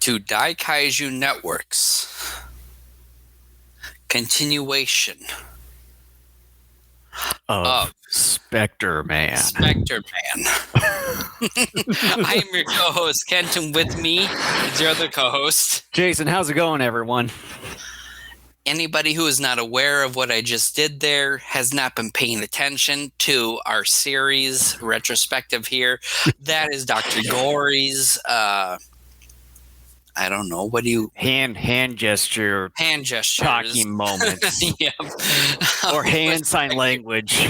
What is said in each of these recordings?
to Daikaiju Network's continuation of Spectreman. I am your co-host, Kenton. With me is your other co-host, Jason. How's it going, everyone? Anybody who is not aware of what I just did there has not been paying attention to our series retrospective here. That is Dr. Gory's I don't know. What do you hand gestures talking moments? Yep. Or hand sign language.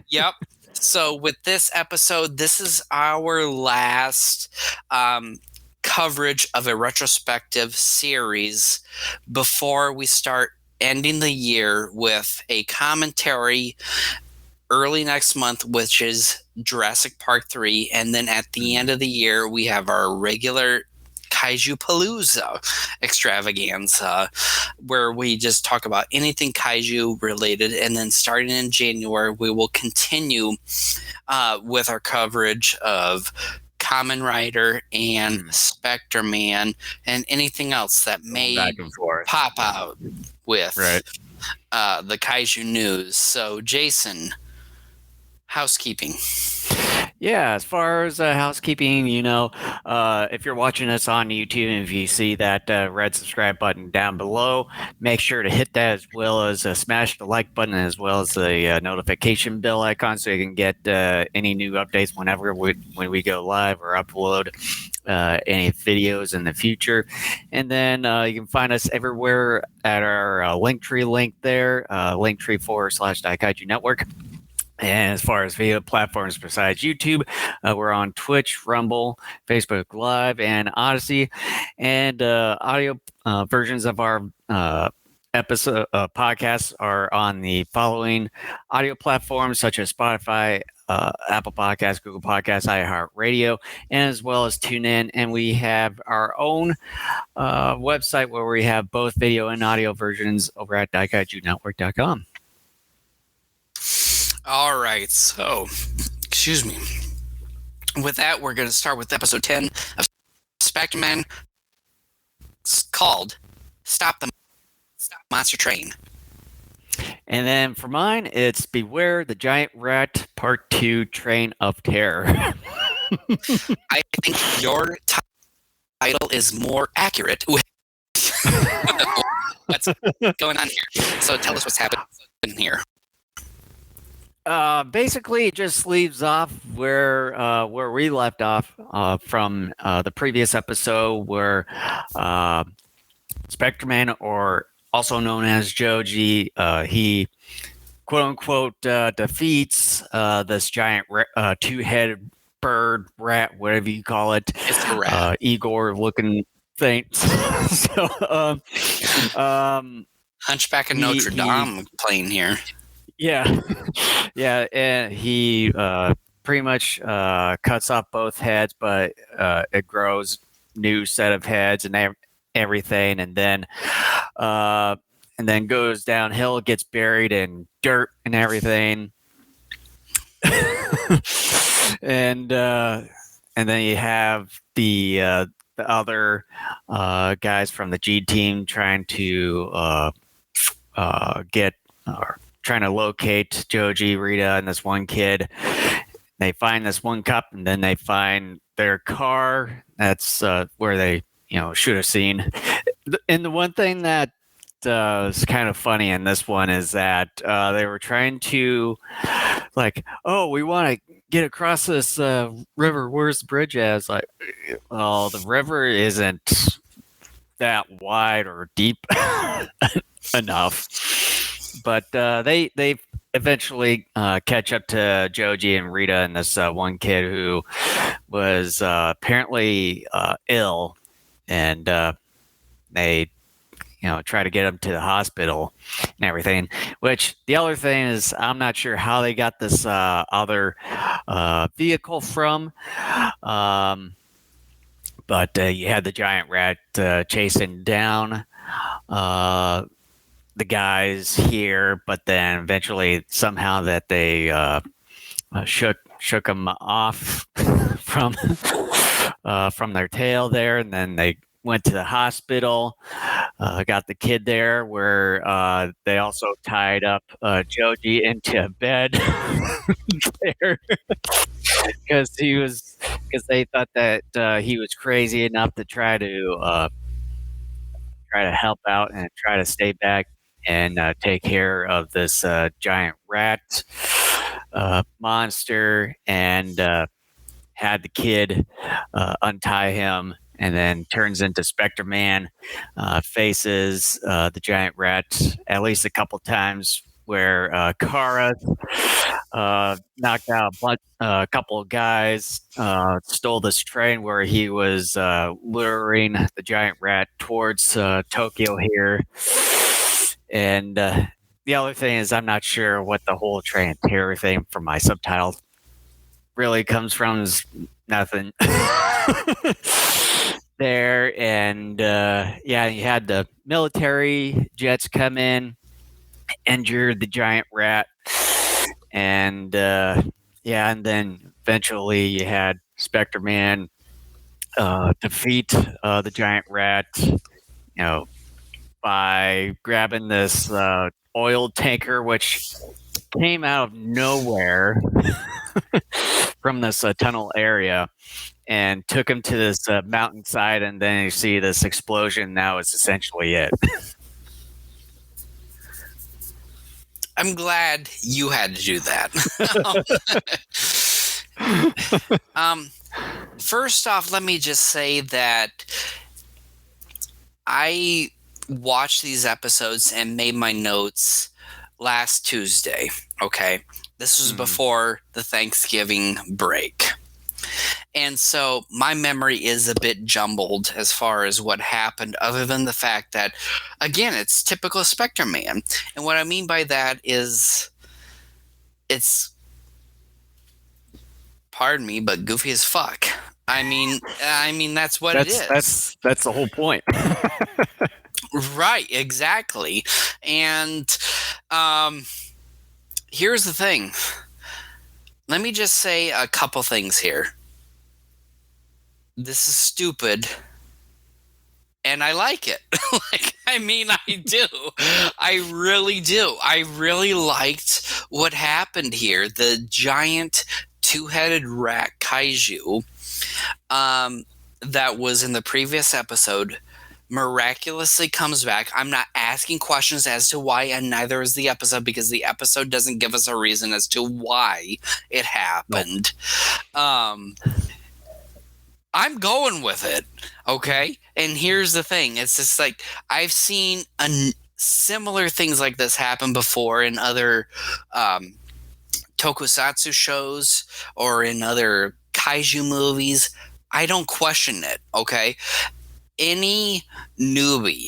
Yep. So with this episode, this is our last coverage of a retrospective series before we start ending the year with a commentary early next month, which is Jurassic Park 3. And then at the end of the year, we have our regular Kaiju Palooza extravaganza, where we just talk about anything Kaiju related. And then starting in January, we will continue with our coverage of Kamen Rider and Spectreman and anything else that may pop out with the Kaiju news. So, Jason, housekeeping. Yeah, as far as housekeeping, if you're watching us on YouTube and if you see that red subscribe button down below, make sure to hit that, as well as smash the like button, as well as the notification bell icon, so you can get any new updates when we go live or upload any videos in the future. And then you can find us everywhere at our Linktree link there, Linktree/Daikaiju Network. And as far as video platforms besides YouTube, we're on Twitch, Rumble, Facebook Live, and Odyssey. And audio versions of our episode podcasts are on the following audio platforms, such as Spotify, Apple Podcasts, Google Podcasts, iHeartRadio, and as well as TuneIn. And we have our own website where we have both video and audio versions over at DaikaijuNetwork.com. All right, so, excuse me. With that, we're going to start with episode 10 of Spectreman. It's called Stop the Monster Train. And then for mine, it's Beware the Giant Rat Part 2 Train of Terror. I think your title is more accurate with what's going on here. So tell us what's happening here. Basically, it just leaves off where we left off from the previous episode, where Spectreman, or also known as Joji, he quote unquote defeats this giant two-headed bird, rat, whatever you call it, it's a rat. Igor looking thing. So, Hunchback of Notre Dame playing here. Yeah, and he pretty much cuts off both heads, but it grows new set of heads and everything, and then goes downhill, gets buried in dirt and everything, and then you have the other guys from the G team trying to trying to locate Joji, Rita, and this one kid. They find this one cup, and then they find their car. That's where they, should have seen. And the one thing that is kind of funny in this one is that they were trying to, we want to get across this river. Where's the bridge at? It's like, well, the river isn't that wide or deep enough. But they eventually catch up to Joji and Rita and this one kid who was apparently ill, and they try to get him to the hospital and everything. Which the other thing is, I'm not sure how they got this other vehicle from. But you had the giant rat chasing down the guys here, but then eventually somehow that they shook them off from their tail there, and then they went to the hospital, got the kid there, where they also tied up Joji into a bed there because they thought that he was crazy enough to try to help out and try to stay back and take care of this giant rat monster, and had the kid untie him, and then turns into Spectreman, faces the giant rat at least a couple times, where Kara knocked out a couple of guys, stole this train where he was luring the giant rat towards Tokyo here. And the other thing is, I'm not sure what the whole train and terror thing from my subtitles really comes from. Is nothing there. And yeah, you had the military jets come in, injure the giant rat, and yeah, and then eventually you had Spectreman defeat the giant rat, by grabbing this oil tanker, which came out of nowhere from this tunnel area, and took him to this mountainside, and then you see this explosion. Now is essentially it. I'm glad you had to do that. First off, let me just say that I watched these episodes and made my notes last Tuesday. Okay. This was before the Thanksgiving break. And so my memory is a bit jumbled as far as what happened, other than the fact that, again, it's typical Spectreman. And what I mean by that is it's, pardon me, but goofy as fuck. I mean that's what it is. That's the whole point. Right, exactly. And here's the thing. Let me just say a couple things here. This is stupid, and I like it. I do. I really do. I really liked what happened here. The giant two-headed rat kaiju that was in the previous episode miraculously comes back. I'm not asking questions as to why, and neither is the episode, because the episode doesn't give us a reason as to why it happened. Nope. I'm going with it, okay? And here's the thing. It's just like, I've seen similar things like this happen before in other tokusatsu shows or in other kaiju movies. I don't question it, okay? Any newbie,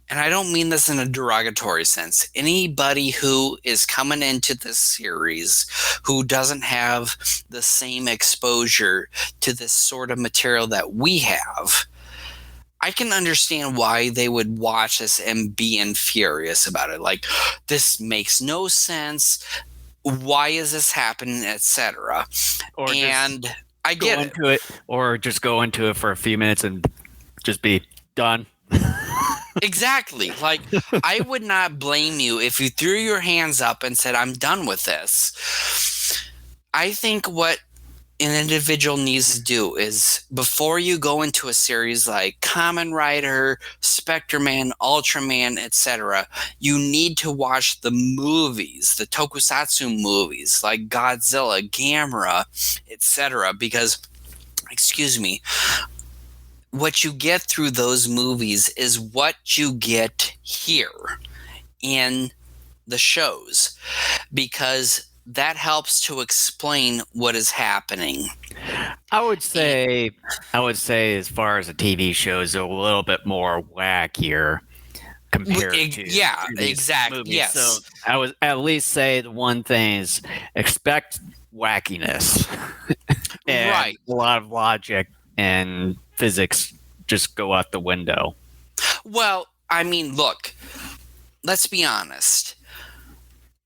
and I don't mean this in a derogatory sense, anybody who is coming into this series who doesn't have the same exposure to this sort of material that we have, I can understand why they would watch this and be infurious about it. Like, this makes no sense. Why is this happening, etc. And I get it. Or just go into it for a few minutes and just be done. Exactly. Like, I would not blame you if you threw your hands up and said, I'm done with this. I think what an individual needs to do is, before you go into a series like Kamen Rider, Spectreman, Ultraman, etc., you need to watch the movies, the tokusatsu movies like Godzilla, Gamera, etc., because, excuse me, what you get through those movies is what you get here in the shows, because that helps to explain what is happening. I would say as far as the TV shows, a little bit more wackier compared to exactly movies. Yes. So I would at least say the one thing is expect wackiness. And right. A lot of logic and physics just go out the window. Well, I mean, look, let's be honest.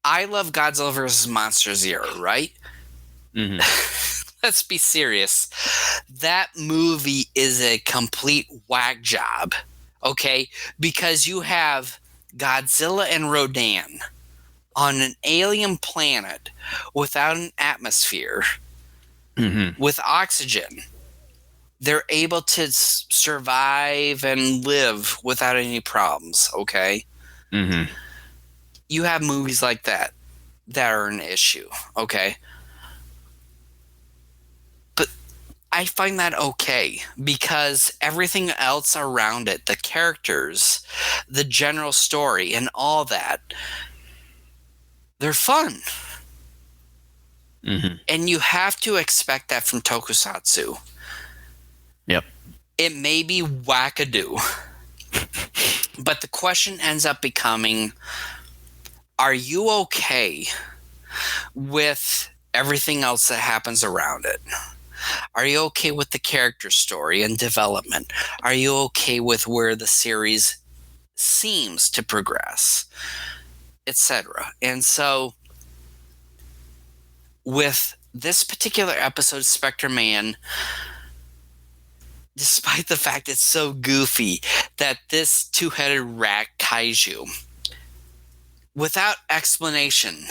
I love Godzilla vs. Monster Zero, right? Mm-hmm. let's be serious. That movie is a complete whack job, okay? Because you have Godzilla and Rodan on an alien planet without an atmosphere, with oxygen. They're able to survive and live without any problems, okay? You have movies like that are an issue, okay? But I find that okay because everything else around it, the characters, the general story, and all that, they're fun. And you have to expect that from tokusatsu. Yep. It may be wackadoo, but the question ends up becoming, are you okay with everything else that happens around it? Are you okay with the character story and development? Are you okay with where the series seems to progress, etc.? And so with this particular episode, Spectreman, despite the fact it's so goofy that this two-headed rat kaiju, without explanation,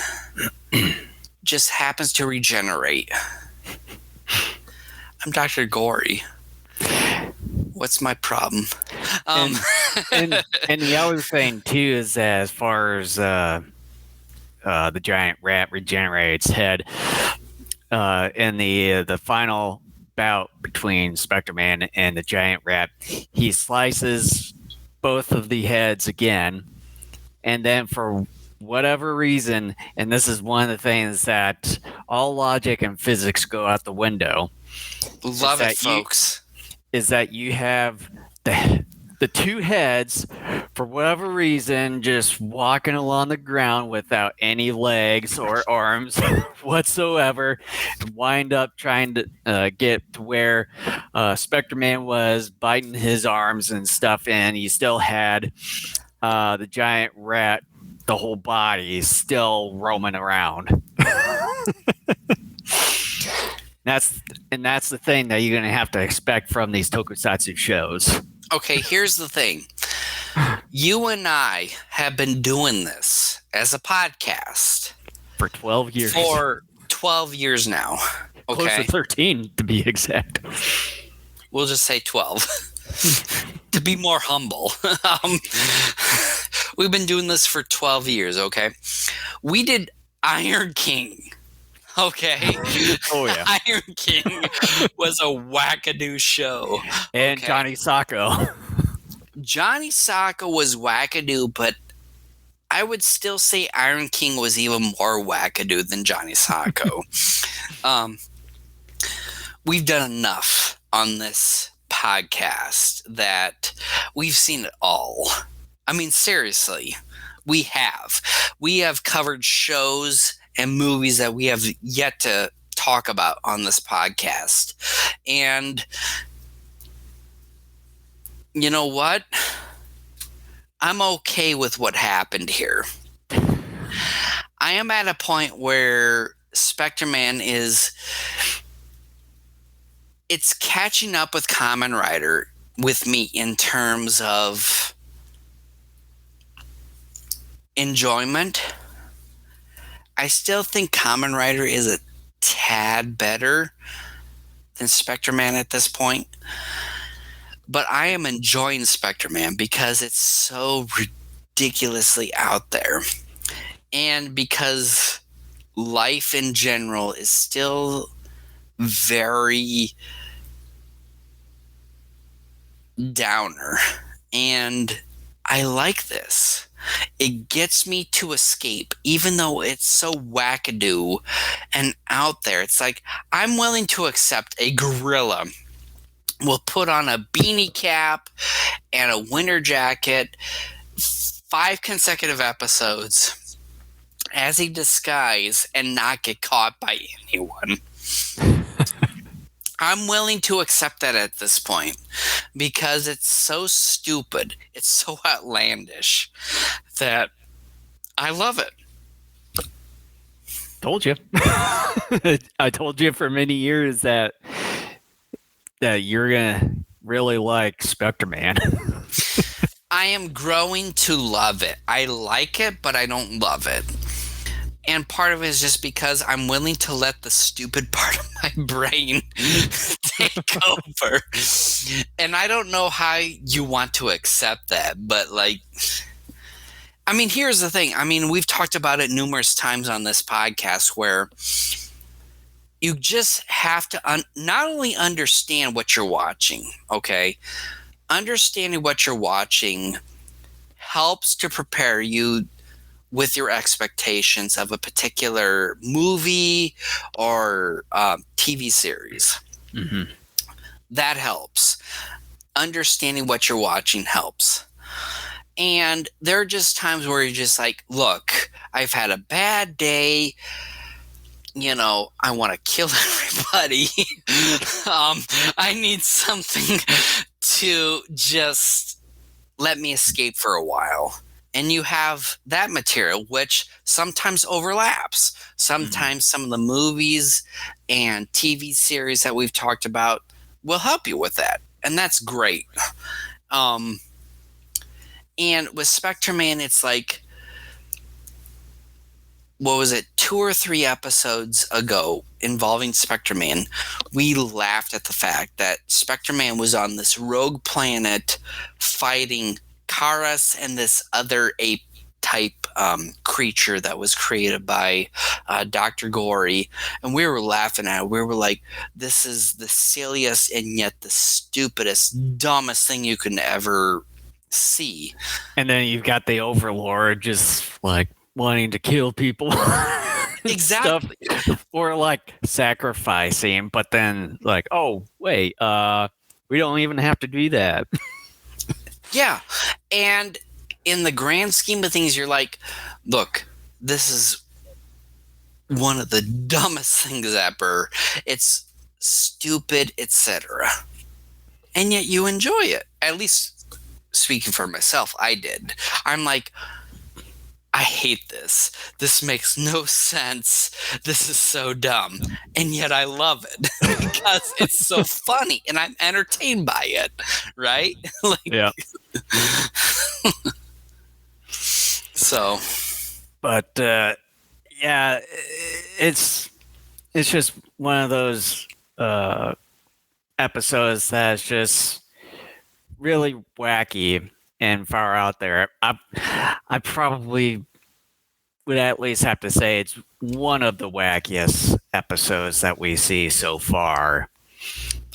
just happens to regenerate. I'm Dr. Gory. What's my problem? And the other thing too is that as far as the giant rat regenerates head in the final bout between Spectreman and the giant rat, he slices both of the heads again, and then for whatever reason, and this is one of the things that all logic and physics go out the window. Love it, folks. Is that you have the two heads, for whatever reason, just walking along the ground without any legs or arms whatsoever, wind up trying to get to where Spectreman was, biting his arms and stuff, and you still had the giant rat, the whole body, still roaming around. That's the thing that you're going to have to expect from these tokusatsu shows. Okay, here's the thing. You and I have been doing this as a podcast for 12 years. For 12 years now. Okay. Close to 13 to be exact. We'll just say 12. To be more humble. We've been doing this for 12 years, okay? We did Iron King. Okay. Oh yeah. Iron King was a wackadoo show. And okay. Johnny Sacco. Johnny Sacco was wackadoo, but I would still say Iron King was even more wackadoo than Johnny Sacco. We've done enough on this podcast that we've seen it all. I mean, seriously, we have. We have covered shows and movies that we have yet to talk about on this podcast. And you know what? I'm okay with what happened here. I am at a point where Spectreman it's catching up with Kamen Rider with me in terms of enjoyment. I still think Kamen Rider is a tad better than Spectreman at this point. But I am enjoying Spectreman because it's so ridiculously out there. And because life in general is still very downer. And I like this. It gets me to escape, even though it's so wackadoo and out there. It's like, I'm willing to accept a gorilla will put on a beanie cap and a winter jacket 5 consecutive episodes as a disguise and not get caught by anyone. I'm willing to accept that at this point because it's so stupid, it's so outlandish that I love it. told you. I told you for many years that you're gonna really like Spectreman. I am growing to love it. I like it, but I don't love it. And part of it is just because I'm willing to let the stupid part of my brain take over. And I don't know how you want to accept that, but like, I mean, here's the thing. I mean, we've talked about it numerous times on this podcast where you just have to not only understand what you're watching, okay? Understanding what you're watching helps to prepare you with your expectations of a particular movie or TV series. Mm-hmm. That helps. Understanding what you're watching helps. And there are just times where you're just like, look, I've had a bad day. You know, I want to kill everybody. I need something to just let me escape for a while. And you have that material, which sometimes overlaps. Sometimes some of the movies and TV series that we've talked about will help you with that. And that's great. And with Spectreman, it's like, what was it, 2 or 3 episodes ago involving Spectreman, we laughed at the fact that Spectreman was on this rogue planet fighting Karas and this other ape type creature that was created by Dr. Gory. And we were laughing at it. We were like, this is the silliest and yet the stupidest, dumbest thing you can ever see. And then you've got the Overlord just like wanting to kill people. Exactly. Or like sacrificing, but then like, oh, wait, we don't even have to do that. Yeah. And in the grand scheme of things, you're like, look, this is one of the dumbest things ever. It's stupid, etc. And yet you enjoy it. At least speaking for myself, I did. I'm like, I hate this. This makes no sense. This is so dumb. And yet I love it because it's so funny and I'm entertained by it. Right? Like, yeah. So. But yeah, it's just one of those episodes that's just really wacky and far out there. I probably would at least have to say it's one of the wackiest episodes that we see so far.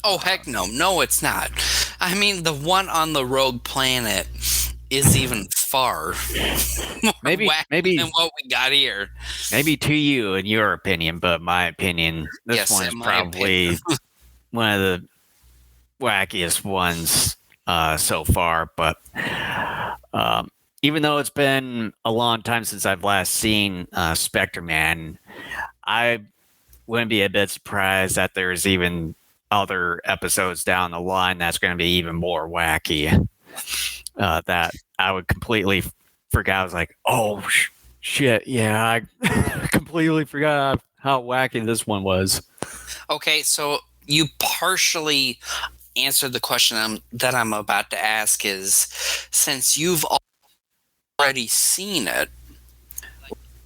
Oh, heck no. No, it's not. I mean, the one on the rogue planet is even far more wacky than what we got here. Maybe to you, in your opinion, but my opinion, this one's probably one of the wackiest ones so far. But even though it's been a long time since I've last seen Spectreman, I wouldn't be a bit surprised that there's even other episodes down the line that's going to be even more wacky. That I would completely forget. I was like, oh, shit, yeah, I completely forgot how wacky this one was. Okay, so you partially answered the question that I'm about to ask is, since you've already seen it,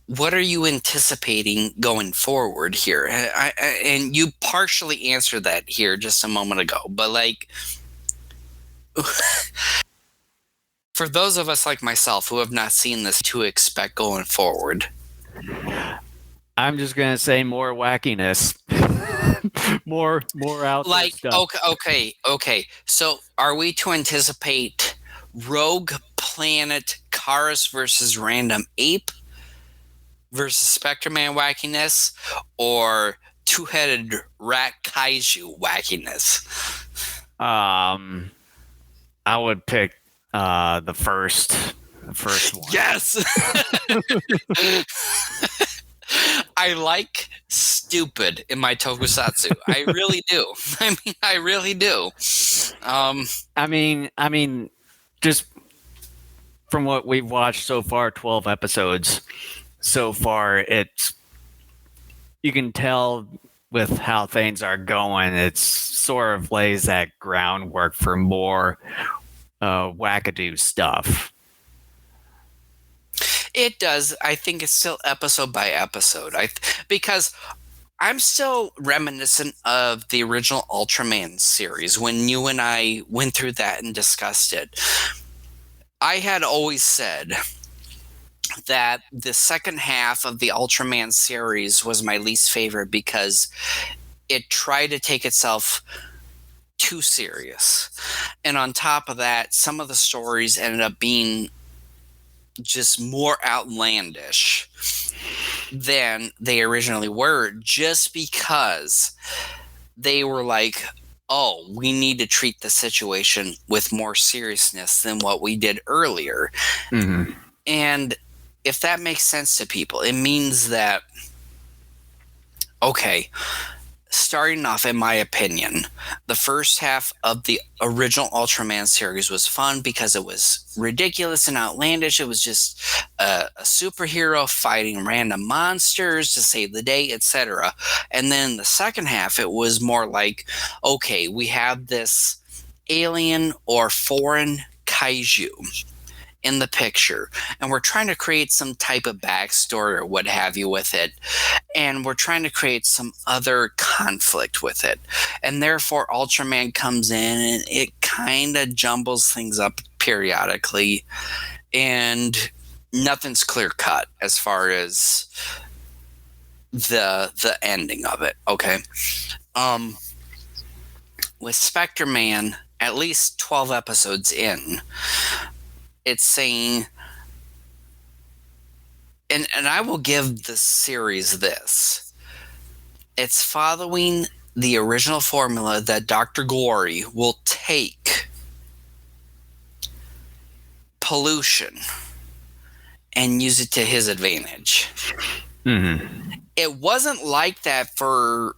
what are you anticipating going forward here? And you partially answered that here just a moment ago, but like, for those of us like myself who have not seen this, to expect going forward? I'm just gonna say more wackiness, more out like there stuff. Okay. So, are we to anticipate Rogue Planet Karas versus Random Ape versus Spectreman wackiness, or two-headed rat kaiju wackiness? I would pick the first one. Yes. I like stupid in my tokusatsu. I really do. I really do. I mean, just from what we've watched so far, 12 episodes so far, it's you can tell with how things are going, it sort of lays that groundwork for more wackadoo stuff. It does. I think it's still episode by episode. Because I'm still reminiscent of the original Ultraman series when you and I went through that and discussed it. I had always said that the second half of the Ultraman series was my least favorite because it tried to take itself too serious. And on top of that, some of the stories ended up being just more outlandish than they originally were, just because they were like, oh, we need to treat the situation with more seriousness than what we did earlier. Mm-hmm. And if that makes sense to people, it means that, okay, starting off, in my opinion, the first half of the original Ultraman series was fun because it was ridiculous and outlandish. It was just a superhero fighting random monsters to save the day, etc. And then the second half, it was more like, okay, we have this alien or foreign kaiju in the picture, and we're trying to create some type of backstory or what have you with it, and we're trying to create some other conflict with it, and therefore Ultraman comes in and it kind of jumbles things up periodically, and nothing's clear cut as far as the ending of it. Okay, with Spectreman, at least 12 episodes in, it's saying, and I will give the series this. It's following the original formula that Dr. Glory will take pollution and use it to his advantage. Mm-hmm. It wasn't like that for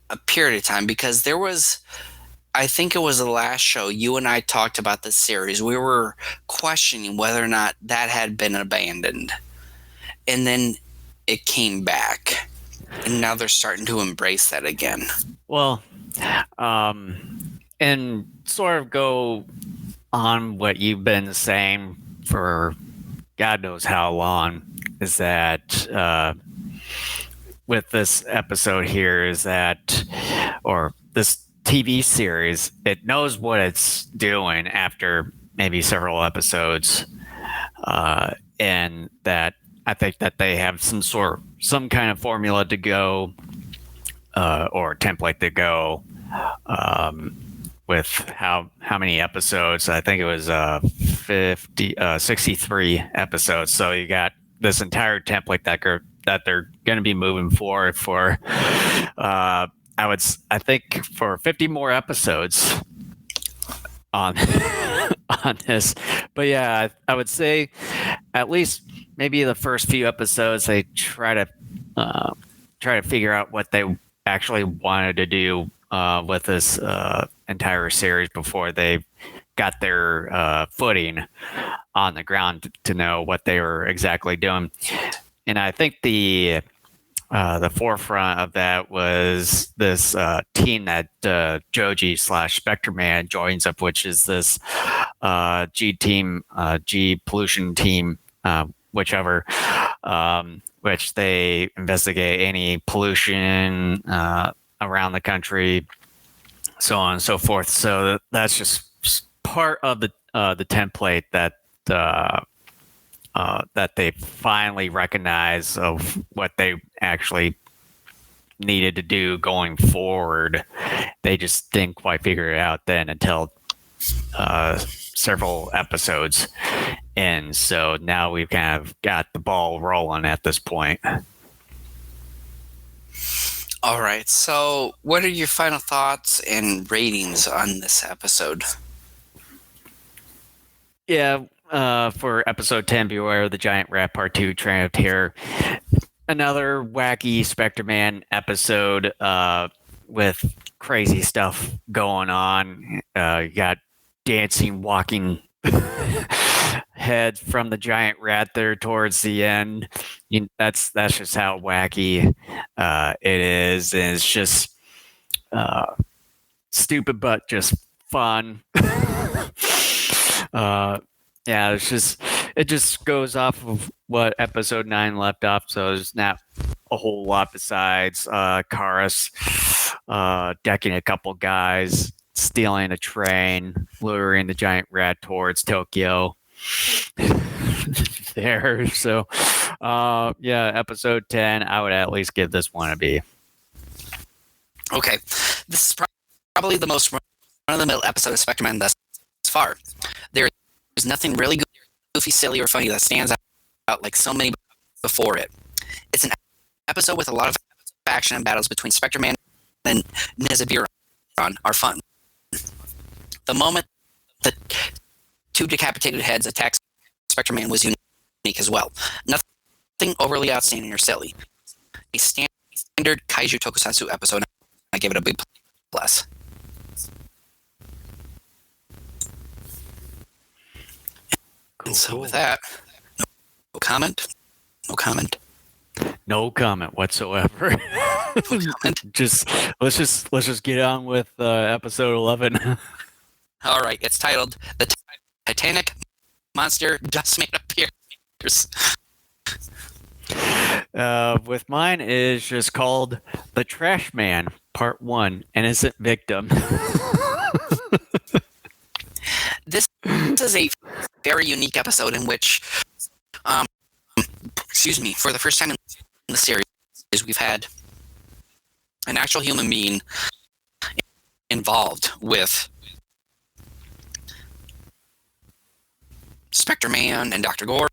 a period of time because there was, I think it was the last show you and I talked about the series. We were questioning whether or not that had been abandoned. And then it came back. And now they're starting to embrace that again. Well, and sort of go on what you've been saying for God knows how long, is that with this episode here is that, or this TV series, it knows what it's doing after maybe several episodes, and that I think that they have some kind of formula to go, or template to go, with how many episodes. I think it was 63 episodes. So you got this entire template that they're going to be moving forward for. I think for 50 more episodes on on this. But yeah, I would say at least maybe the first few episodes they try to figure out what they actually wanted to do with this entire series before they got their footing on the ground to know what they were exactly doing. And I think the forefront of that was this team that Joji / Spectreman joins up, which is this G pollution team, whichever, which they investigate any pollution around the country, so on and so forth. So that's just part of the template that they finally recognize of what they actually needed to do going forward. They just didn't quite figure it out then until several episodes in. So now we've kind of got the ball rolling at this point. All right. So, what are your final thoughts and ratings on this episode? Yeah, for episode 10, Beware of the Giant Rat Part 2, Train of Terror. Another wacky Spectreman episode with crazy stuff going on. You got dancing, walking head from the giant rat there towards the end. That's just how wacky it is, and it's just stupid but just fun. Yeah, it just goes off of what episode 9 left off, so there's not a whole lot besides Karis decking a couple guys, stealing a train, luring the giant rat towards Tokyo. There, so yeah, episode 10, I would at least give this one a B. Okay, this is probably the most run-of-the-mill episode of Spectreman thus far. There's nothing really goofy, silly, or funny that stands out like so many before it. It's an episode with a lot of action and battles between Spectreman and Nezabiron are fun. The moment the two decapitated heads attacked Spectreman was unique as well. Nothing overly outstanding or silly. A standard Kaiju Tokusatsu episode. I give it a big plus. Cool, and so with that, no comment. No comment whatsoever. No comment. Let's just get on with episode 11. All right, it's titled "The Titanic Monster Dustman Appears." With mine is just called "The Trash Man Part 1: Innocent Victim." This is a very unique episode in which, for the first time in the series, we've had an actual human being involved with Spectreman and Dr. Gore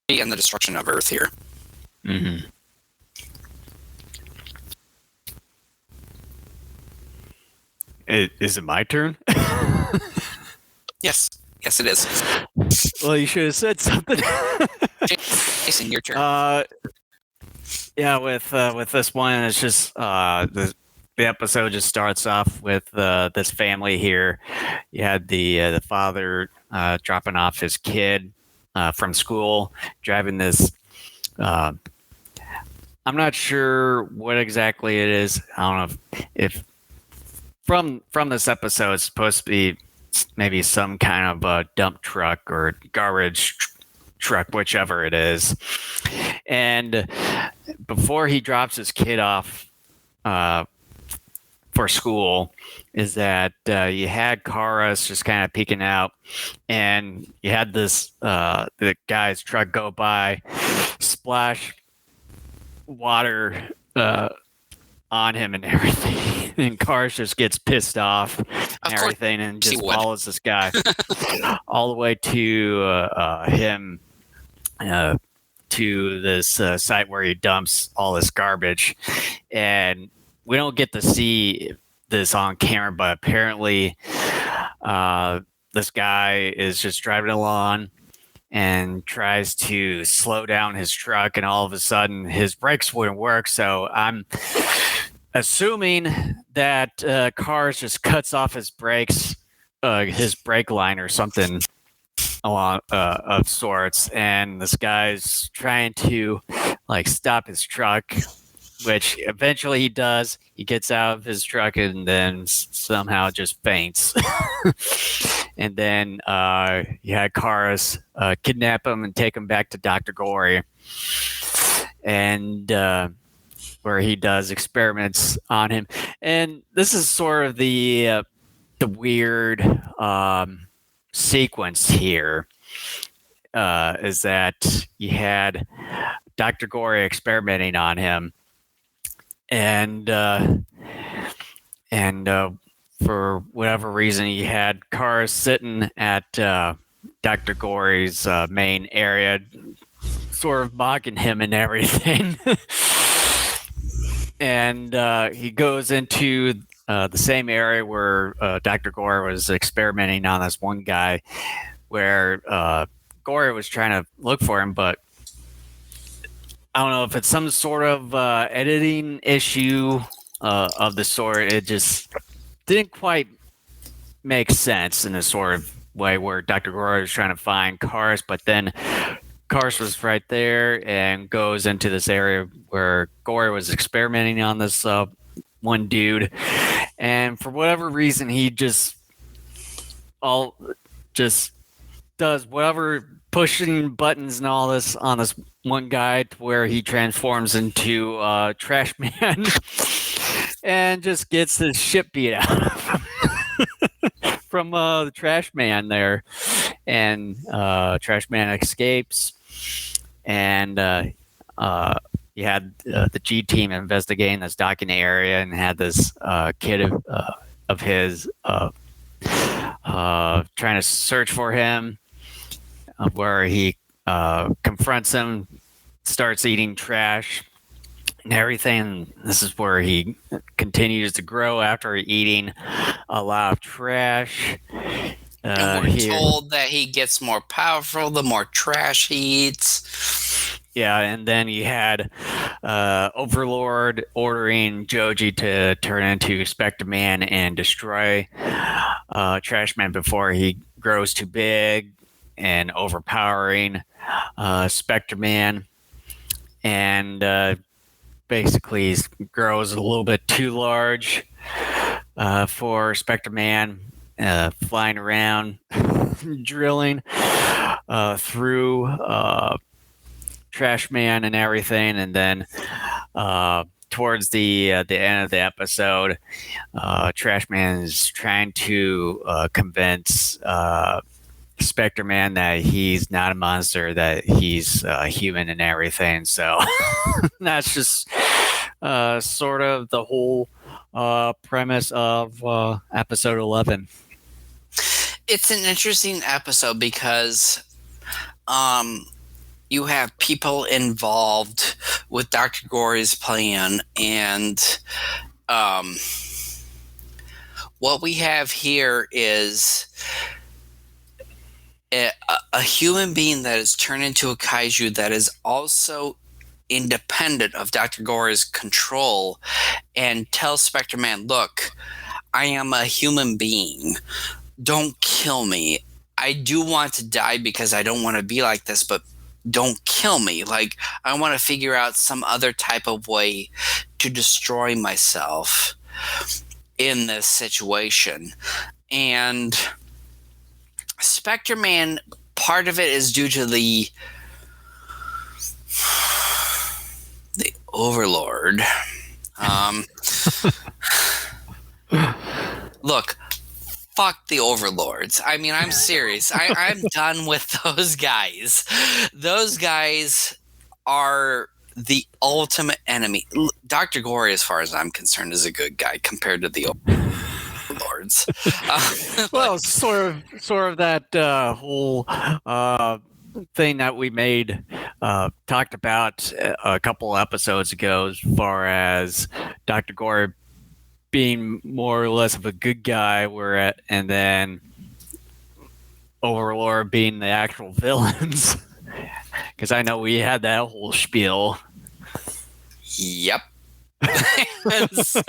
and the destruction of Earth here. Mm-hmm. Is it my turn? Yes, it is. Well, you should have said something. Jason, your turn. Yeah, with this one, it's just the episode just starts off with this family here. You had the father dropping off his kid from school, driving this. I'm not sure what exactly it is. I don't know if from this episode it's supposed to be maybe some kind of a dump truck or garbage truck, whichever it is. And before he drops his kid off for school, is that you had Karis just kind of peeking out, and you had this the guy's truck go by, splash water on him and everything, and Karis just gets pissed off and everything, and just follows this guy all the way to him to this site where he dumps all this garbage. And we don't get to see this on camera, but apparently this guy is just driving along and tries to slow down his truck, and all of a sudden his brakes wouldn't work. So I'm assuming that Karis just cuts off his brakes, his brake line or something along of sorts, and this guy's trying to stop his truck, which eventually he does. He gets out of his truck and then somehow just faints. And then you had Karis kidnap him and take him back to Dr. Gory, and where he does experiments on him. And this is sort of the weird sequence here, is that you had Dr. Gory experimenting on him, and for whatever reason, he had Karis sitting at Dr. Gory's main area, sort of mocking him and everything. And he goes into the same area where Dr. Gory was experimenting on this one guy, where Gory was trying to look for him, but I don't know if it's some sort of editing issue of the sort. It just didn't quite make sense in a sort of way where Dr. Gore was trying to find Cars, but then Cars was right there and goes into this area where Gore was experimenting on this one dude, and for whatever reason, he just does whatever, pushing buttons and all this on this one guy to where he transforms into Trash Man and just gets his shit beat out of him from the Trash Man there, and Trash Man escapes, and you had the G team investigating this docking area, and had this kid of his trying to search for him, where he confronts him, starts eating trash and everything. This is where he continues to grow after eating a lot of trash. And we're told that he gets more powerful the more trash he eats. Yeah, and then you had Overlord ordering Joji to turn into Spectreman and destroy Trash Man before he grows too big and overpowering Spectreman, and basically grows a little bit too large for Spectreman, flying around, drilling through Trash Man and everything, and then towards the end of the episode, Trash Man is trying to convince Spectreman that he's not a monster, that he's human and everything. So that's just sort of the whole premise of episode 11. It's an interesting episode because you have people involved with Dr. Gore's plan, and what we have here is a human being that is turned into a kaiju that is also independent of Dr. Gore's control, and tells Spectreman, look, I am a human being. Don't kill me. I do want to die because I don't want to be like this, but don't kill me. Like, I want to figure out some other type of way to destroy myself in this situation. And Spectreman, part of it is due to the Overlord. Look, fuck the Overlords. I mean, I'm serious. I'm done with those guys. Those guys are the ultimate enemy. Dr. Gore, as far as I'm concerned, is a good guy compared to the Overlords. Well, sort of that whole thing that we talked about a couple episodes ago, as far as Dr. Gore being more or less of a good guy, and then Overlord being the actual villains. Because I know we had that whole spiel. Yep. And so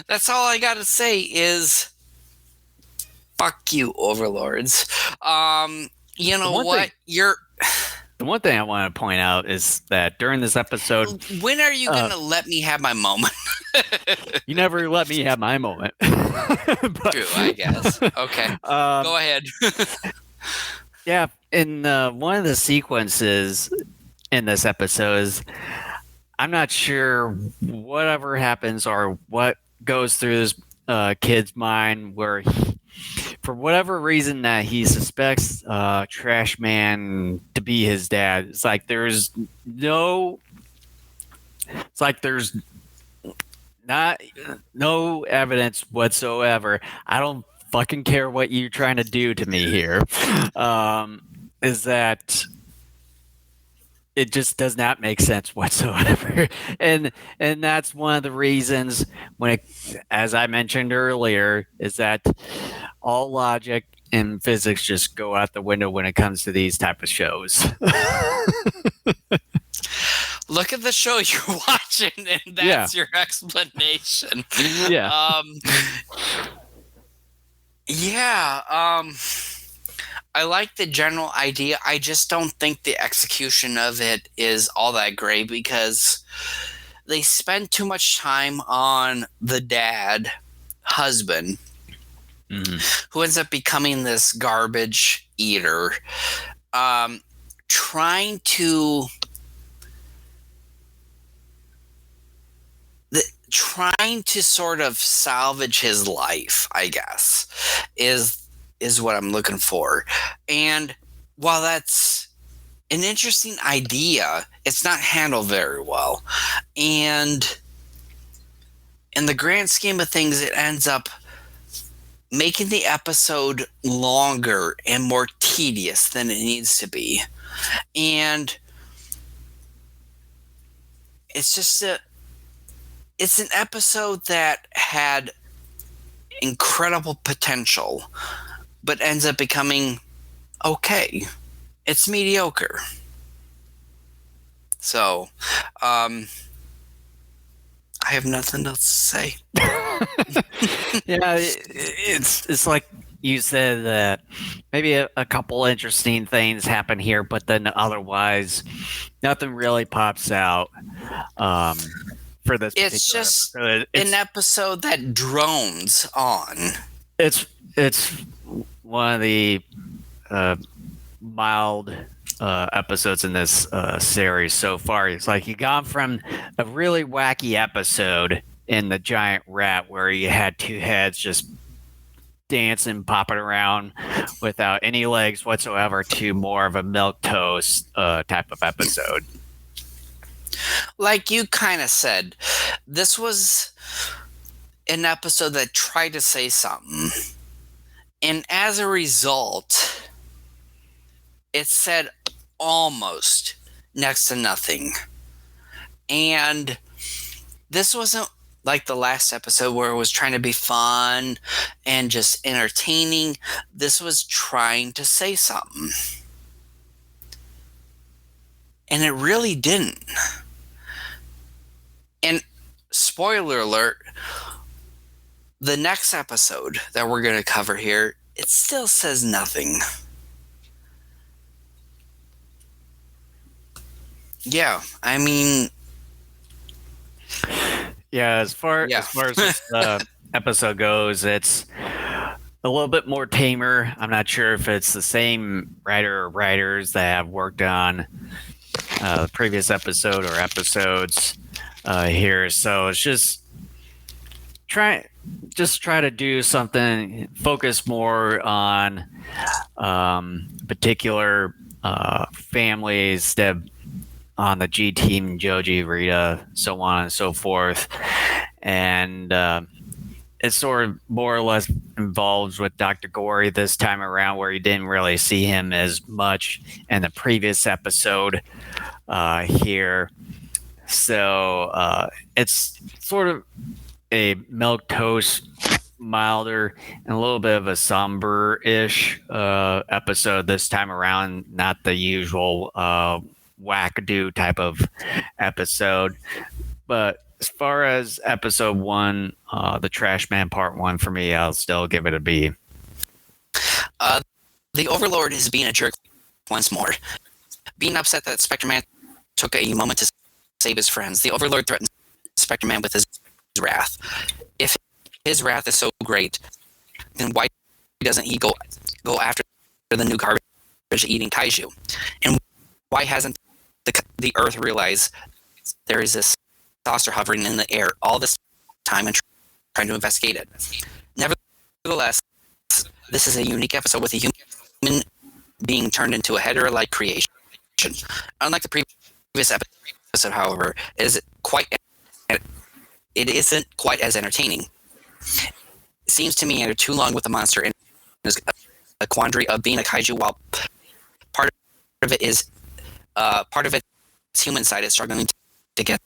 that's all I got to say is fuck you, Overlords. You know what? The one thing I want to point out is that during this episode, when are you going to let me have my moment? You never let me have my moment. True, I guess. Okay. Go ahead. Yeah, in one of the sequences in this episode is, I'm not sure whatever happens or what goes through this kid's mind, where for whatever reason that he suspects Trash Man to be his dad. It's like there's no evidence whatsoever. I don't fucking care what you're trying to do to me here. Is that it just does not make sense whatsoever. And that's one of the reasons as I mentioned earlier, is that all logic and physics just go out the window when it comes to these type of shows. Look at the show you're watching, and that's your explanation. Yeah. Yeah, I like the general idea. I just don't think the execution of it is all that great because they spend too much time on the dad, husband, Mhm. who ends up becoming this garbage eater, um, trying to trying to sort of salvage his life, I guess, is what I'm looking for. And while that's an interesting idea, it's not handled very well. And in the grand scheme of things, it ends up making the episode longer and more tedious than it needs to be. And it's just it's an episode that had incredible potential, but ends up becoming okay. It's mediocre. So, I have nothing else to say. Yeah, it's like you said that maybe a couple interesting things happen here, but then otherwise, nothing really pops out um, for this It's particular just episode. an episode that drones on. It's one of the uh, mild episodes in this series so far. It's like you gone from a really wacky episode in the giant rat where you had two heads just dancing, popping around without any legs whatsoever to more of a milk toast type of episode. Like you kind of said, this was an episode that tried to say something. And as a result, it said almost next to nothing. And this wasn't like the last episode where it was trying to be fun and just entertaining. This was trying to say something. And it really didn't. And spoiler alert, the next episode that we're going to cover here, it still says nothing. Yeah, I mean, Yeah, yeah. as far as this episode goes, it's a little bit more tamer. I'm not sure if it's the same writer or writers that have worked on the previous episode or episodes here. So it's try try to do something, focus more on particular families that on the G team, Joji, Rita, so on and so forth, and it's sort of more or less involved with Dr. Gory this time around, where you didn't really see him as much in the previous episode here. So it's sort of a milk toast, milder, and a little bit of a somber-ish episode this time around. Not the usual wackadoo type of episode, but as far as episode one, the Trash Man Part One, for me, I'll still give it a B. The Overlord is being a jerk once more. Being upset that Spectreman took a moment to save his friends, the Overlord threatens Spectreman with his wrath. If his wrath is so great, then why doesn't he go after the new garbage eating kaiju? And why hasn't the Earth realized there is this saucer hovering in the air all this time and trying to investigate it? Nevertheless, this is a unique episode with a human being turned into a hetero-like creation. Unlike the previous episode, however, it isn't quite as entertaining. It seems to me too long with the monster and a quandary of being a kaiju, while part of its human side is struggling to get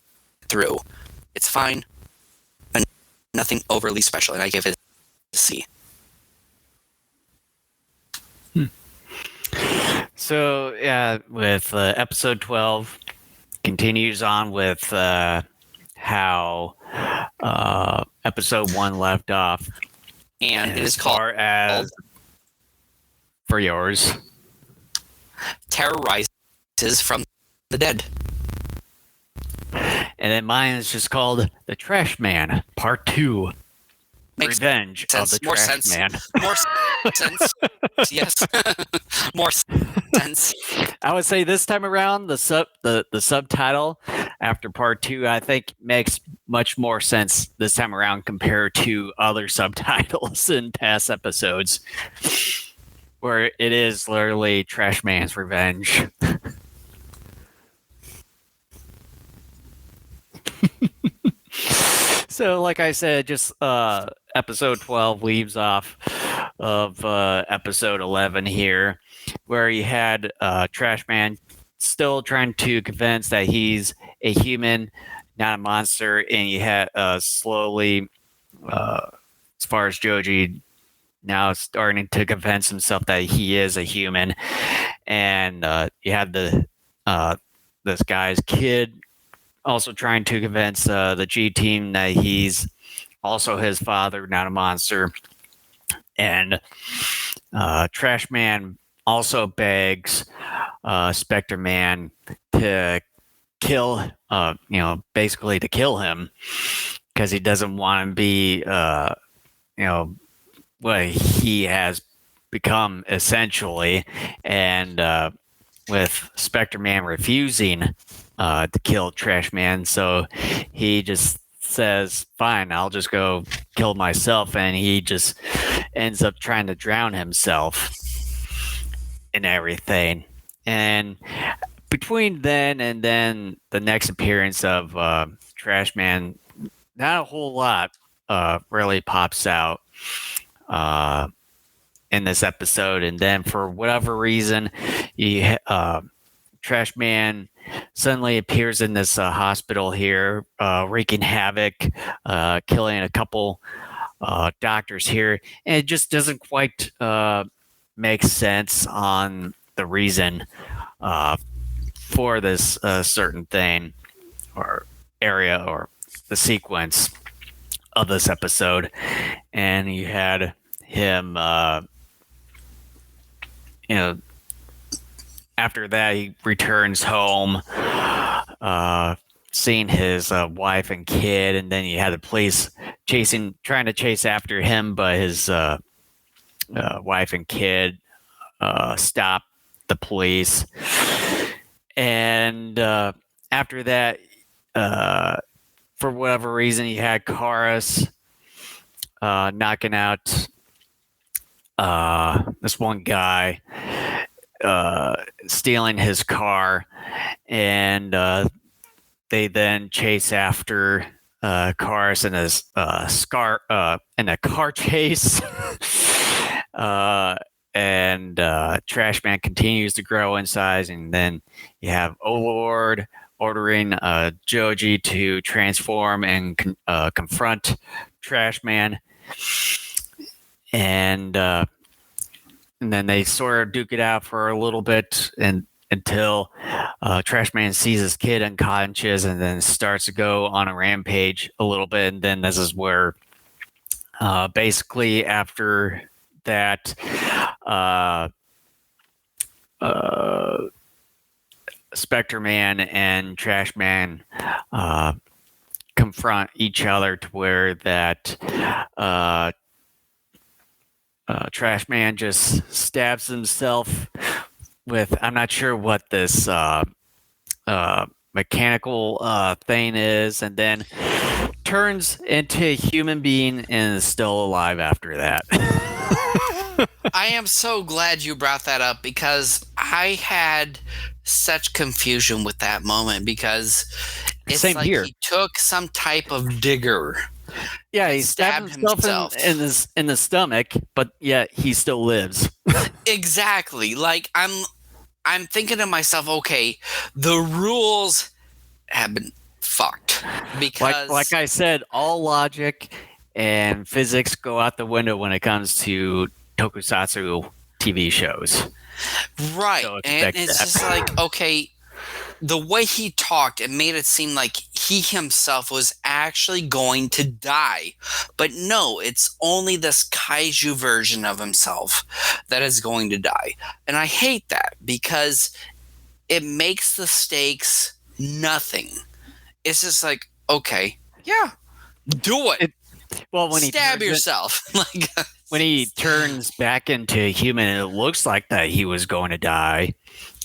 through. It's fine, but nothing overly special, and I give it a C. So yeah, with episode 12, continues on with how episode 1 left off. And it as is called far as for yours, Terror Rises from the Dead. and then mine is just called The Trash Man Part 2. Makes Revenge sense. of the More Trash sense. Man. More sense. Yes. More sense. I would say this time around the subtitle after part 2 I think makes much more sense this time around compared to other subtitles in past episodes where it is literally Trash Man's Revenge. So like I said, just episode 12 leaves off of episode 11 here, where you had Trash Man still trying to convince that he's a human, not a monster, and you had slowly, as far as Joji, now starting to convince himself that he is a human, and you had the this guy's kid also trying to convince the G team that he's also his father, not a monster. And Trash Man also begs Spectreman to kill, basically to kill him because he doesn't want to be, what he has become essentially. And with Spectreman refusing to kill Trash Man, so he just says, fine, I'll just go kill myself, and he just ends up trying to drown himself and everything. And between then and then the next appearance of Trash Man, not a whole lot really pops out in this episode. And then for whatever reason, Trash Man suddenly appears in this hospital here, wreaking havoc, killing a couple doctors here, and it just doesn't quite make sense on the reason for this certain thing or area or the sequence of this episode. And you had him, after that, he returns home, seeing his wife and kid, and then you had the police trying to chase after him, but his wife and kid stop the police. And after that, for whatever reason, you had Karis knocking out this one guy, stealing his car, and they then chase after Karis in in a car chase. And Trash Man continues to grow in size, and then you have Overlord ordering Joji to transform and confront Trash Man, and then they sort of duke it out for a little bit, and until Trash Man sees his kid unconscious, and then starts to go on a rampage a little bit. And then this is where basically after that, Spectreman and Trash Man confront each other, to where that Trash Man just stabs himself with, I'm not sure what this mechanical thing is, and then turns into a human being and is still alive after that. I am so glad you brought that up, because I had such confusion with that moment, because it's Same like here. he took some type of digger. Yeah, he stabbed himself in the stomach, but yet he still lives. Exactly. Like I'm thinking to myself, okay, the rules have been fucked, because like I said, all logic and physics go out the window when it comes to tokusatsu TV shows. right, So and expect it's that. just like, okay, the way he talked, it made it seem like he himself was actually going to die. But no, it's only this kaiju version of himself that is going to die. And I hate that because it makes the stakes nothing. It's just like, okay, yeah, do it. Well, when Stab yourself. Like, when he turns back into a human, it looks like that he was going to die.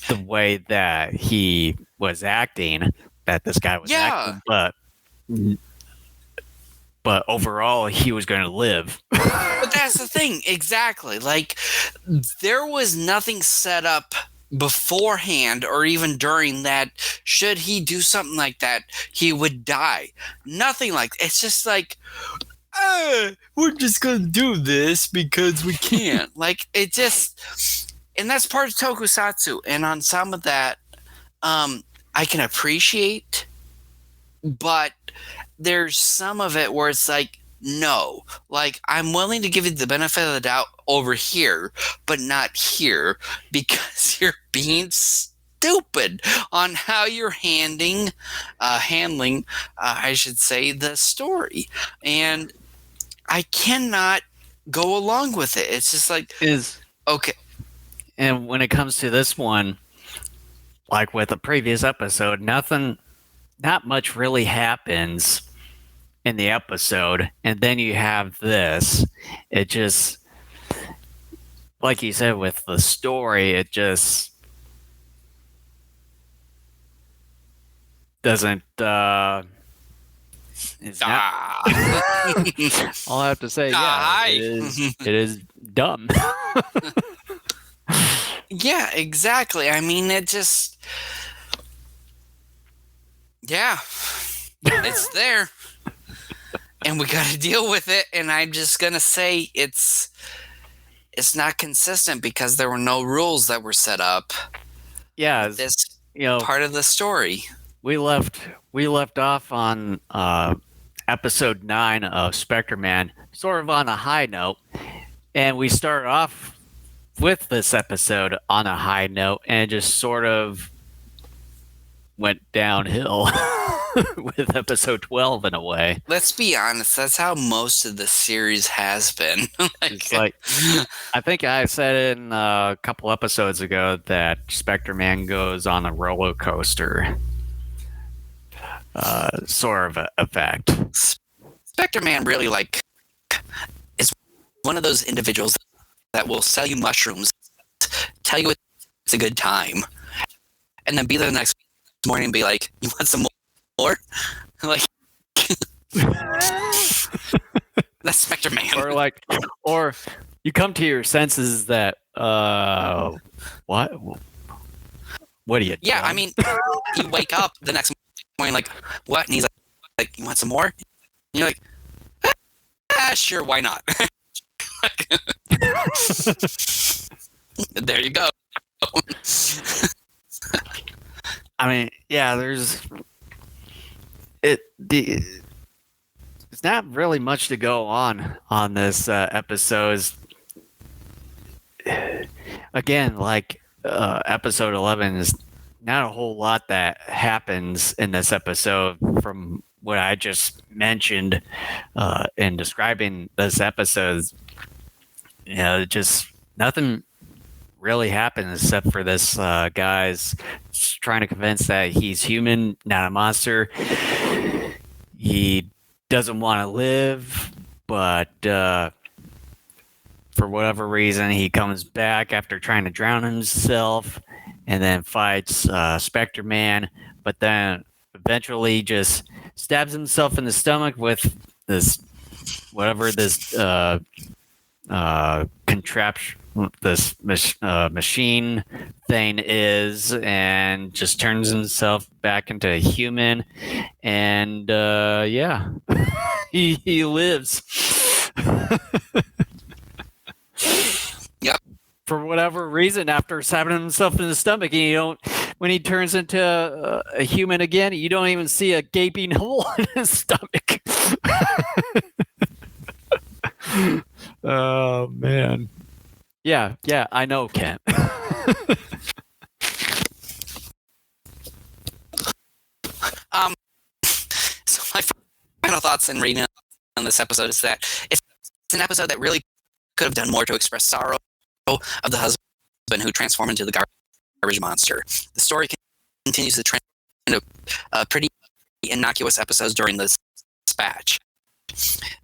The way that he was acting, that this guy was acting, but overall he was going to live. But that's the thing, exactly. Like, there was nothing set up beforehand or even during that should he do something like that, he would die. Nothing like it's just like, we're just gonna do this because we can't. Like, it just, and that's part of tokusatsu. And on some of that, I can appreciate, but there's some of it where it's like, no, like, I'm willing to give you the benefit of the doubt over here, but not here because you're being stupid on how you're handling, I should say, the story. And I cannot go along with it. It's just like, okay. And when it comes to this one, like with the previous episode, not much really happens in the episode, and then you have this. It just, like you said, with the story, it just doesn't. It's not, I'll have to say, yeah, it is dumb. Yeah, exactly. I mean, it just, yeah, it's there. And we got to deal with it. And I'm just going to say it's not consistent because there were no rules that were set up. Yeah. This, part of the story. We left off on episode 9 of Spectreman, sort of on a high note. And we started off with this episode on a high note and just sort of went downhill with episode 12 in a way. Let's be honest, that's how most of the series has been. It's like, I think I said in a couple episodes ago that Spectreman goes on a roller coaster sort of effect. Spectreman really, like, is one of those individuals that will sell you mushrooms, tell you it's a good time, and then be there the next morning and be like, you want some more? Like, that's Spectreman. Or you come to your senses that, what are you doing? Yeah, I mean, you wake up the next morning like, what? And he's like, you want some more? And you're like, sure, why not? There you go. I mean, yeah, there's not really much to go on this episode. Again, like episode 11 is not a whole lot that happens in this episode from what I just mentioned in describing this episode. Just nothing really happens except for this guy's trying to convince that he's human, not a monster. He doesn't want to live, but for whatever reason, he comes back after trying to drown himself and then fights Spectreman, but then eventually just stabs himself in the stomach with this, whatever this contraption, this machine thing is, and just turns himself back into a human, and yeah, he lives. Yep. For whatever reason, after stabbing himself in the stomach, when he turns into a human again, you don't even see a gaping hole in his stomach. Oh man. Yeah, I know, Kent. thoughts and rating on this episode is that it's an episode that really could have done more to express sorrow of the husband who transformed into the garbage monster. The story continues the trend of pretty innocuous episodes during the dispatch.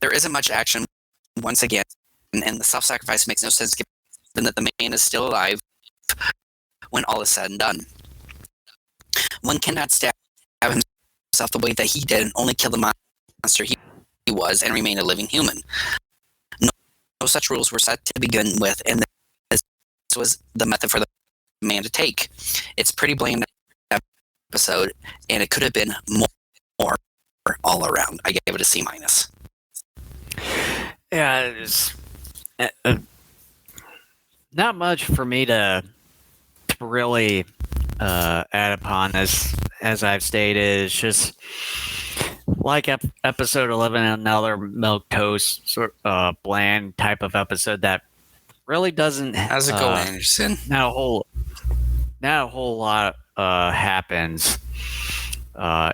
There isn't much action once again, and the self-sacrifice makes no sense given that the man is still alive when all is said and done. One cannot stab himself the way that he did and only kill the monster he was and remain a living human. No such rules were set to begin with, and this was the method for the man to take. It's pretty bland episode, and it could have been more all around. I gave it a C-. Yeah, it's not much for me to really add upon this. As I've stated, it's just like episode 11, another milquetoast sort bland type of episode that really doesn't. How's it go, Anderson? Not a whole lot happens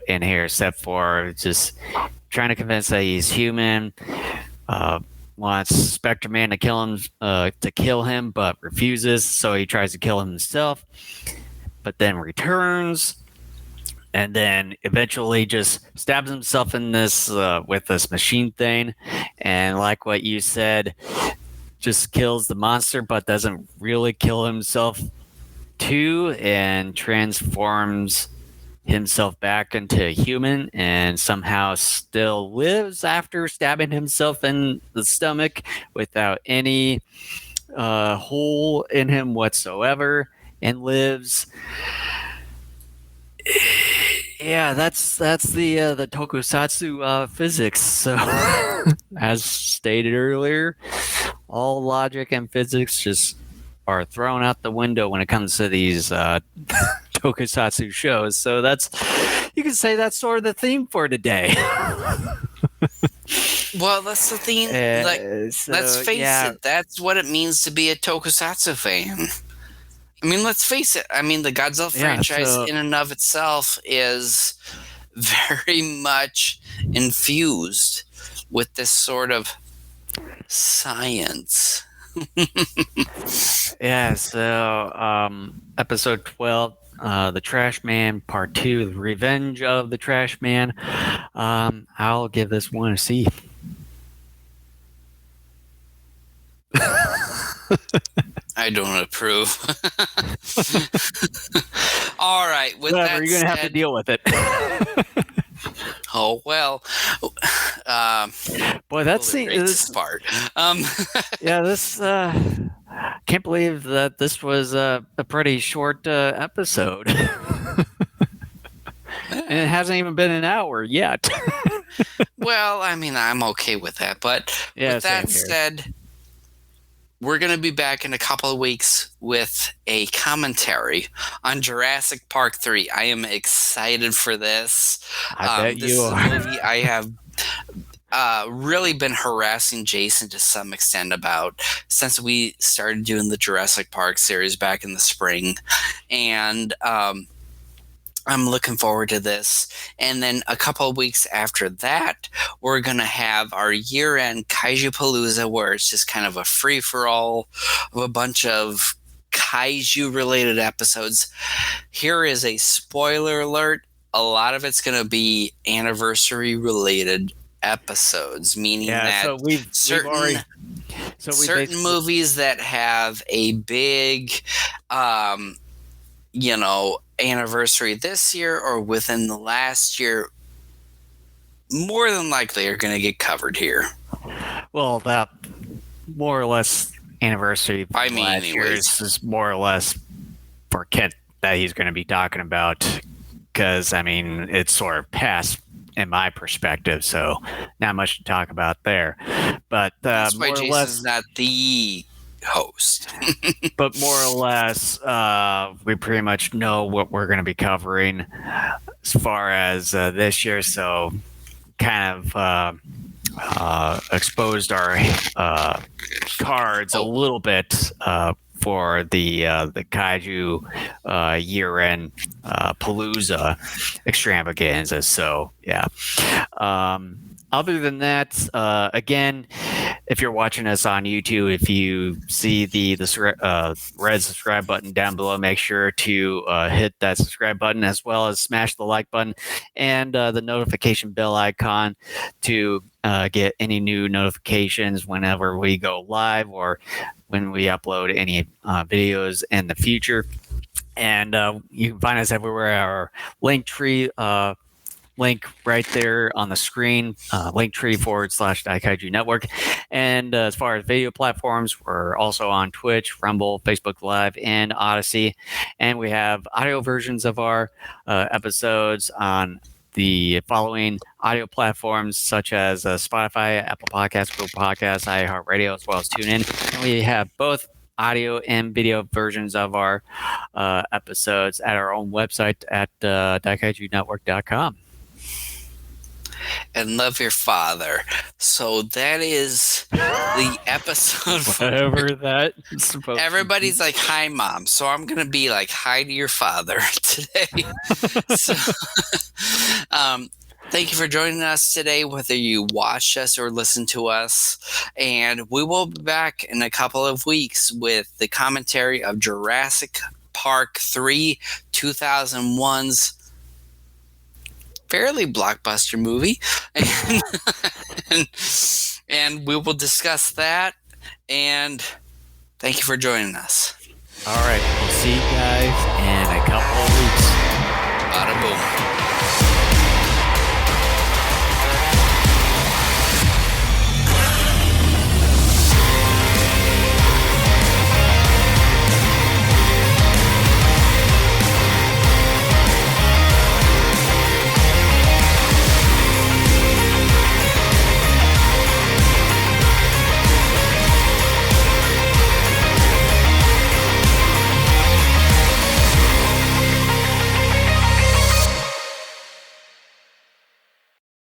in here, except for just trying to convince that he's human. Wants Spectreman to kill him, but refuses, so he tries to kill himself, but then returns, and then eventually just stabs himself in this with this machine thing, and like what you said, just kills the monster, but doesn't really kill himself too, and transforms himself back into a human and somehow still lives after stabbing himself in the stomach without any hole in him whatsoever, and lives. Yeah, that's the tokusatsu physics. So, as stated earlier, all logic and physics just are thrown out the window when it comes to these tokusatsu shows. So you can say that's sort of the theme for today. Well, that's the theme. Let's face it. That's what it means to be a tokusatsu fan. I mean, let's face it. I mean, the Godzilla franchise in and of itself is very much infused with this sort of science. Yeah, so episode 12, The Trash Man, Part 2, The Revenge of the Trash Man. I'll give this one a C. I don't approve. All right. With Whatever, that you're going to have to deal with it. Oh, well. Boy, that's this part. Yeah, this... can't believe that this was a pretty short episode. And it hasn't even been an hour yet. Well, I mean, I'm okay with that. But with that said, we're going to be back in a couple of weeks with a commentary on Jurassic Park 3. I am excited for this. I bet this you are. Is a movie I have really been harassing Jason to some extent about since we started doing the Jurassic Park series back in the spring. And I'm looking forward to this. And then a couple of weeks after that, we're going to have our year-end Kaiju Palooza, where it's just kind of a free-for-all of a bunch of kaiju-related episodes. Here is a spoiler alert. A lot of it's going to be anniversary-related episodes, meaning that certain movies that have a big, anniversary this year or within the last year, more than likely are going to get covered here. Well, that more or less anniversary I mean, last year's is more or less for Kent that he's going to be talking about, because, I mean, it's sort of past in my perspective, so not much to talk about there. But that's more why or Jason's less, not the host. but more or less, we pretty much know what we're going to be covering as far as this year, so kind of exposed our cards a little bit for the Kaiju year-end Palooza extravaganza. So yeah, other than that, again, if you're watching us on YouTube, if you see the red subscribe button down below, make sure to hit that subscribe button as well as smash the like button and the notification bell icon to get any new notifications whenever we go live or when we upload any videos in the future. And you can find us everywhere. Our link tree link right there on the screen, linktree/Daikaiju Network. And as far as video platforms, we're also on Twitch, Rumble, Facebook Live, and Odyssey. And we have audio versions of our episodes on the following audio platforms such as Spotify, Apple Podcasts, Google Podcasts, iHeartRadio, as well as TuneIn. And we have both audio and video versions of our episodes at our own website at daikaijunetwork.com. And love your father. So that is the episode. Whatever that's supposed Everybody's like, hi, Mom. So I'm going to be like, hi to your father today. So, thank you for joining us today, whether you watch us or listen to us. And we will be back in a couple of weeks with the commentary of Jurassic Park 3, 2001's fairly blockbuster movie. And we will discuss that. And thank you for joining us. All right. We'll see you guys in a couple of weeks.